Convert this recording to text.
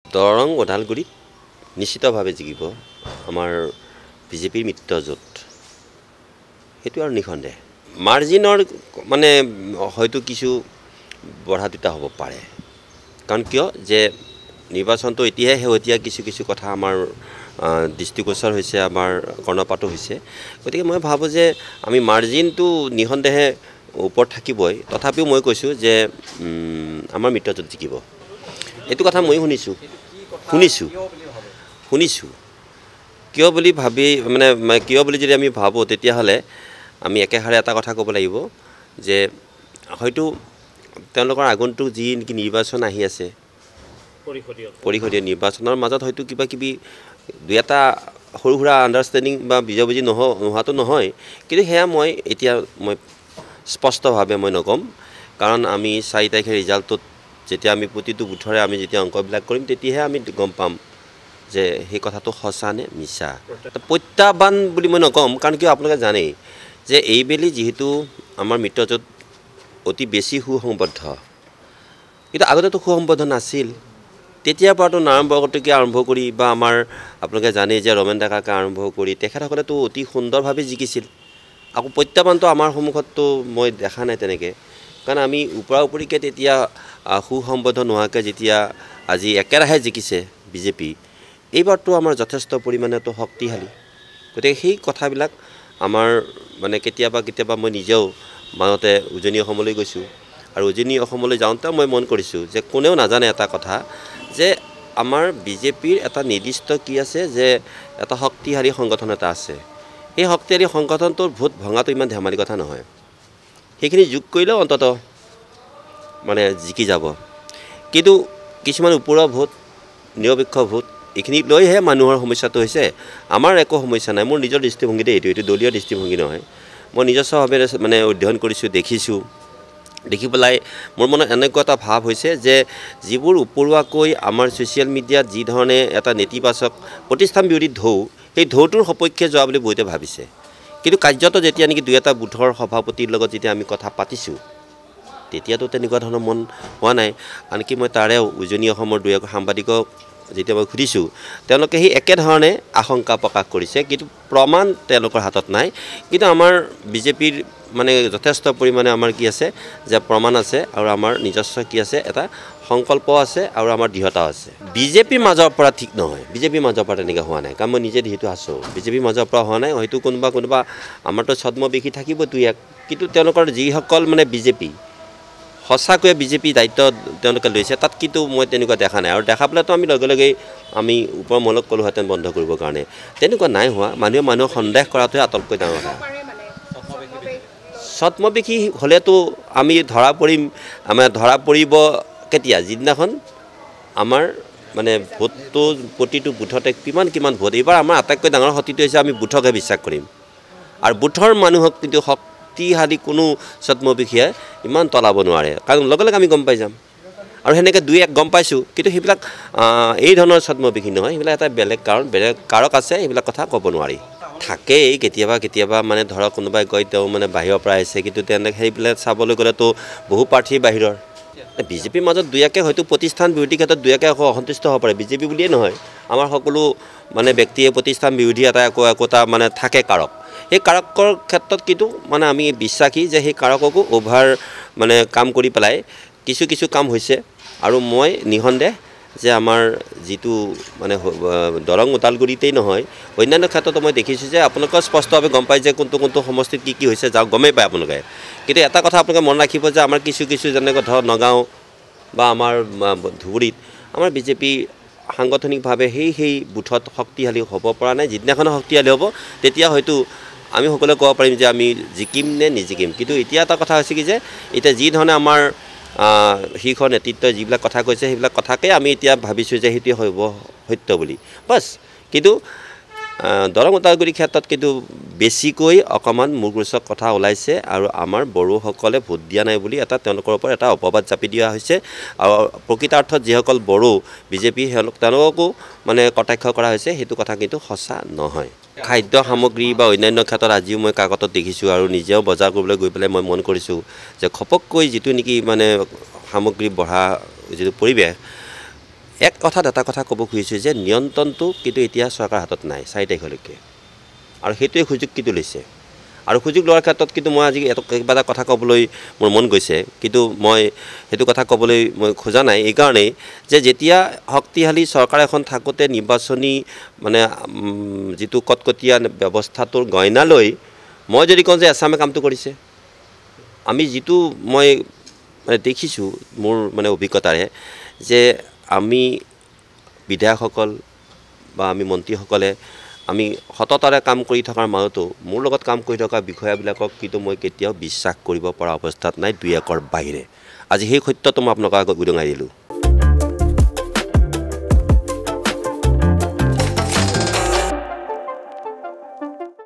দৰং ওদালগুৰিত নিশ্চিতভাৱে জিকিব আমাৰ বিজেপিৰ মিত্ৰজোঁট, সেইটো আৰু নিঃসন্দেহ। মাৰ্জিনৰ মানে হয়তো কিছু বঢ়া দুটা হ'ব পাৰে, কাৰণ কিয় যে নিৰ্বাচনটো এতিয়াহে শেহতীয়া কিছু কথা আমাৰ দৃষ্টিগোচৰ হৈছে, আমাৰ কৰ্ণপাতো হৈছে। গতিকে মই ভাবোঁ যে আমি মাৰ্জিনটো নিঃসন্দেহে ওপৰত থাকিবই, তথাপিও মই কৈছোঁ যে আমাৰ মিত্ৰজোঁট জিকিব। এইটো কথা মই শুনিছোঁ কিয় বুলি ভাবি মানে কিয় বুলি যদি আমি ভাবোঁ, তেতিয়াহ'লে আমি একেষাৰে এটা কথা ক'ব লাগিব যে হয়তো তেওঁলোকৰ আগন্তুক যি নেকি নিৰ্বাচন আহি আছে, পৰিষদীয় নিৰ্বাচনৰ মাজত হয়তো কিবা কিবি দুই এটা সৰু সুৰা আণ্ডাৰষ্টেণ্ডিং বা বুজাবুজি নোহোৱাটো নহয়, কিন্তু সেয়া মই এতিয়া স্পষ্টভাৱে মই নক'ম, কাৰণ আমি 4 তাৰিখে ৰিজাল্টটোত যেতিয়া আমি প্ৰতিটো বুথৰে আমি যেতিয়া অংকবিলাক কৰিম, তেতিয়াহে আমি গম পাম যে সেই কথাটো সঁচা নে মিছা। প্ৰত্যাহ্বান বুলি মই নক'ম, কাৰণ কিয় আপোনালোকে জানেই যে এইবেলি যিহেতু আমাৰ মিত্ৰজোঁট অতি বেছি সুসংবদ্ধ, কিন্তু আগতেতো সুসংবদ্ধ নাছিল। তেতিয়াৰ পৰাতো নাৰায়ণ বৰকটকীয়া আৰম্ভ কৰি বা আমাৰ আপোনালোকে জানেই যে ৰমেন ডেকাকে আৰম্ভ কৰি তেখেতসকলেতো অতি সুন্দৰভাৱে জিকিছিল। আকৌ প্ৰত্যাহ্বানটো আমাৰ সন্মুখততো মই দেখা নাই তেনেকৈ, কাৰণ আমি ওপৰা ওপৰিকৈ তেতিয়া সুসংবদ্ধ নোহোৱাকৈ যেতিয়া আজি একেৰাহে জিকিছে বিজেপি, এইবাৰতো আমাৰ যথেষ্ট পৰিমাণেতো শক্তিশালী। গতিকে সেই কথাবিলাক আমাৰ মানে কেতিয়াবা মই নিজেও মাজতে উজনি অসমলৈ গৈছোঁ, আৰু উজনি অসমলৈ যাওঁতে মই মন কৰিছোঁ যে কোনেও নাজানে এটা কথা যে আমাৰ বিজেপিৰ এটা নিৰ্দিষ্ট কি আছে, যে এটা শক্তিশালী সংগঠন এটা আছে। সেই শক্তিশালী সংগঠনটোৰ ভোট ভঙাটো ইমান ধেমালি কথা নহয়, সেইখিনি যোগ কৰিলেও অন্ততঃ মানে জিকি যাব। কিন্তু কিছুমান ওপৰুৱা ভোট, নিৰপেক্ষ ভোট, এইখিনি লৈহে মানুহৰ সমস্যাটো হৈছে। আমাৰ একো সমস্যা নাই, মোৰ নিজৰ দৃষ্টিভংগীতে এইটো দলীয় দৃষ্টিভংগী নহয়। মই নিজস্বভাৱে মানে অধ্যয়ন কৰিছোঁ, দেখিছোঁ, দেখি পেলাই মোৰ মনত এনেকুৱা এটা ভাৱ হৈছে যে যিবোৰ ওপৰুৱাকৈ আমাৰ ছ'চিয়েল মিডিয়াত যি ধৰণে এটা নেতিবাচক প্ৰতিষ্ঠান বিৰোধী ঢৌ, সেই ঢৌটোৰ সপক্ষে যোৱা বুলি বহুতে ভাবিছে, কিন্তু কাৰ্যত যেতিয়া নেকি দুই এটা বুথৰ সভাপতিৰ লগত যেতিয়া আমি কথা পাতিছোঁ, তেতিয়াতো তেনেকুৱা ধৰণৰ মন হোৱা নাই। আনকি মই তাৰে উজনি অসমৰ দুই এক সাংবাদিকক যেতিয়া মই সুধিছোঁ, তেওঁলোকে সেই একেধৰণে আশংকা প্ৰকাশ কৰিছে, কিন্তু প্ৰমাণ তেওঁলোকৰ হাতত নাই। কিন্তু আমাৰ বিজেপিৰ মানে যথেষ্ট পৰিমাণে আমাৰ কি আছে যে প্ৰমাণ আছে, আৰু আমাৰ নিজস্ব কি আছে, এটা সংকল্প আছে, আৰু আমাৰ দৃঢ়তাও আছে। বিজেপিৰ মাজৰ পৰা ঠিক নহয়, বিজেপিৰ মাজৰ পৰা তেনেকৈ হোৱা নাই, কাৰণ মই নিজে যিহেতু আছোঁ, বিজেপিৰ মাজৰ পৰা হোৱা নাই। হয়তো কোনোবা আমাৰতো ছদ্মবেশী থাকিব দুই এক, কিন্তু তেওঁলোকৰ যিসকল মানে বিজেপি সঁচাকৈয়ে বিজেপি দায়িত্ব তেওঁলোকে লৈছে, তাত কিন্তু মই তেনেকুৱা দেখা নাই। আৰু দেখা পালেতো আমি লগে লগেই আমি ওপৰ মলক ক'লোহেঁতেন বন্ধ কৰিবৰ কাৰণে, তেনেকুৱা নাই হোৱা। মানুহক সন্দেহ কৰাটোহে আটাইতকৈ ডাঙৰ কথা। ছদ্মবেশী হ'লেতো আমি ধৰা পৰিব কেতিয়া, যিদিনাখন আমাৰ মানে ভোটটো প্ৰতিটো বুথতে কিমান ভোট। এইবাৰ আমাৰ আটাইতকৈ ডাঙৰ শক্তিটো হৈছে আমি বুথকহে বিশ্বাস কৰিম, আৰু বুথৰ মানুহক কিন্তু শক্তিশালী কোনো ছদ্মবেশীয়ে ইমান তলাব নোৱাৰে, কাৰণ লগে লগে আমি গম পাই যাম। আৰু সেনেকৈ দুই এক গম পাইছোঁ, কিন্তু সেইবিলাক এই ধৰণৰ ছদ্মবেশী নহয়, সেইবিলাক এটা বেলেগ কাৰক আছে, সেইবিলাক কথা ক'ব নোৱাৰি। থাকেই কেতিয়াবা মানে ধৰক কোনোবাই কয় তেওঁ মানে বাহিৰৰ পৰা আহিছে, কিন্তু তেনেকৈ সেইবিলাক চাবলৈ গ'লেতো বহু প্ৰাৰ্থী বাহিৰৰ। বিজেপিৰ মাজত দুই একে হয়তো প্ৰতিষ্ঠান বিৰোধী ক্ষেত্ৰত দুই একে অসন্তুষ্ট হ'ব পাৰে, বিজেপি বুলিয়েই নহয়, আমাৰ সকলো মানে ব্যক্তিয়ে প্ৰতিষ্ঠান বিৰোধী একোটা মানে থাকে কাৰক। সেই কাৰকৰ ক্ষেত্ৰত কিন্তু মানে আমি বিশ্বাসী যে সেই কাৰককো অভাৰ মানে কাম কৰি পেলাই কিছু কাম হৈছে, আৰু মই নিঃসন্দেহ যে আমাৰ যিটো মানে দৰং ওদালগুৰিতেই নহয়, অন্যান্য ক্ষেত্ৰতো মই দেখিছোঁ যে আপোনালোকে স্পষ্টভাৱে গম পায় যে কোনটো সমষ্টিত কি হৈছে, যাওক গমেই পায় আপোনালোকে। কিন্তু এটা কথা আপোনালোকে মন ৰাখিব যে আমাৰ কিছু যেনেকৈ ধৰক নগাঁও বা আমাৰ ধুবুৰীত আমাৰ বিজেপি সাংগঠনিকভাৱে সেই বুথত শক্তিশালী হ'ব পৰা নাই। যিদিনাখনে শক্তিশালী হ'ব, তেতিয়া হয়তো আমি সকলোৱে ক'ব পাৰিম যে আমি জিকিম নে নিজিকিম। কিন্তু এতিয়া এটা কথা হৈছে কি যে এতিয়া যি ধৰণে আমাৰ শীৰ্ষ নেতৃত্বই যিবিলাক কথা কৈছে, সেইবিলাক কথাকে আমি এতিয়া ভাবিছোঁ যে সেইটোৱে হ'ব সত্য বুলি, বাছ। কিন্তু দৰং ওদালগুৰিৰ ক্ষেত্ৰত কিন্তু বেছিকৈ অকণমান মূৰগুচক কথা ওলাইছে, আৰু আমাৰ বড়োসকলে ভোট দিয়া নাই বুলি তেওঁলোকৰ ওপৰত এটা অপবাদ জাপি দিয়া হৈছে। আৰু প্ৰকৃতাৰ্থত যিসকল বড়ো বিজেপি তেওঁলোককো মানে কটাক্ষ কৰা হৈছে, সেইটো কথা কিন্তু সঁচা নহয়। খাদ্য সামগ্ৰী বা অন্যান্য ক্ষেত্ৰত আজিও মই কাকতত দেখিছোঁ, আৰু নিজেও বজাৰ কৰিবলৈ গৈ পেলাই মই মন কৰিছোঁ যে ঘপককৈ যিটো নেকি মানে সামগ্ৰী বঢ়া যিটো পৰিৱেশ, এক কথাত এটা কথা ক'ব খুজিছোঁ যে নিয়ন্ত্ৰণটো কিন্তু এতিয়া চৰকাৰৰ হাতত নাই 4 তাৰিখলৈকে আৰু সেইটোৱে সুযোগ কিন্তু লৈছে আৰু সুযোগ লোৱাৰ ক্ষেত্ৰত কিন্তু মই আজি কিবা এটা কথা ক'বলৈ মোৰ মন গৈছে কিন্তু মই সেইটো কথা ক'বলৈ মই খোজা নাই এইকাৰণেই যে যেতিয়া শক্তিশালী চৰকাৰ এখন থাকোঁতে নিৰ্বাচনী মানে যিটো কটকটীয়া ব্যৱস্থাটোৰ গইনা লৈ মই যদি কওঁ যে এছামে কামটো কৰিছে আমি যিটো মই মানে দেখিছোঁ মোৰ মানে অভিজ্ঞতাৰে যে আমি বিধায়কসকল বা আমি মন্ত্ৰীসকলে আমি সততাৰে কাম কৰি থকাৰ মাজতো মোৰ লগত কাম কৰি থকা বিষয়াবিলাকক কিন্তু মই কেতিয়াও বিশ্বাস কৰিব পৰা অৱস্থাত নাই 2-1ৰ বাহিৰে আজি সেই সত্যটো মই আপোনালোকৰ আগত উদঙাই দিলোঁ